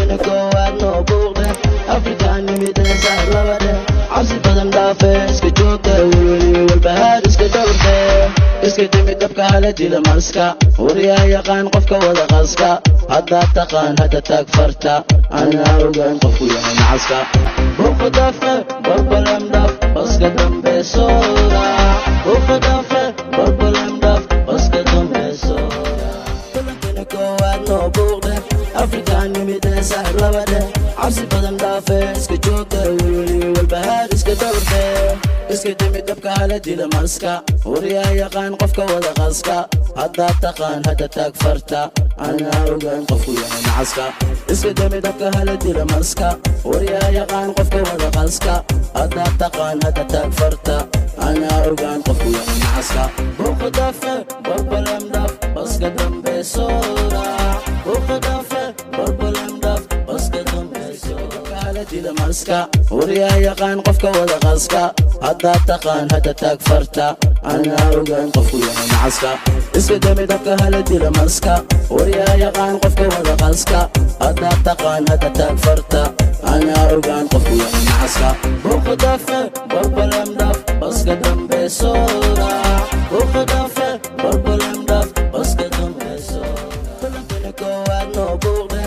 balantana koowaad noo buuqde afrikaan nimidee saar labadhe cabsi badan dhaafe iska joogta welweli walbahaar iska dhowrte iska dimi dabka hala dila maska waryaa yaqaan qofka wada qaska haddaad taqaan hadda taag farta anaa ogaan qofku yahay nacaska buuqa daafe barbalam dhaaf baska dambe sooda buuqa daafe barbalam dhaaf baska dambe sooda balantana koowaad noo buuqde afrikaan nimidee saar labadhe cabsi badan dhaafe iska joogta welweli walbahaar iska dhowrte iska dimi dabka hala dila maska waryaa yaqaan qofka wada qaska haddaad taqaan hadda taag farta anaa ogaan qofku yahay nacaska iska dimi dabka hala dila maska waryaa yaqaan qofka wada qaska haddaad taqaan hadda taag farta anaa ogaan qofku yahay nacaska buuqa daafe barbalam dhaaf baska dambe sooda buuqa daafe barbalam dhaaf baska dambe sooda hala dila maska waryaa yaqaan qofka wada qaska haddaad taqaan hadda taag farta anaa ogaan qofku yahay nacaska iska dami dabka hala dila maska waryaa yaqaan qofka wada qaska haddaad taqaan hadda taag farta anaa ogaan qofku yahay nacaska buuqa daafe barbalam dhaaf baska dambe sooda buuqa daafe barbalam dhaaf baska dambe sooda balantana koowaad noo buuqde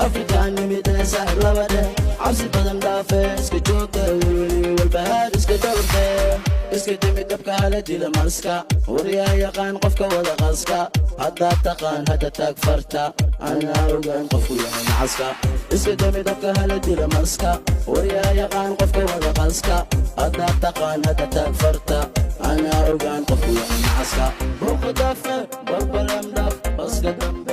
afrikaan nimidee saar labadhe cabsi badan dhaafe iska joogta welweli walbahaar iska dhowrte iska dimi dabka hala dila maska waryaa yaqaan qofka wada qaska haddaad taqaan hadda taag farta anaa ogaan qofku yahay nacaska iska dimi dabka hala dila maska waryaa yaqaan qofka wada qaska haddaad taqaan hadda taag farta anaa ogaan qofku yahay nacaska buuqa daafe barbalam dhaaf baska dambe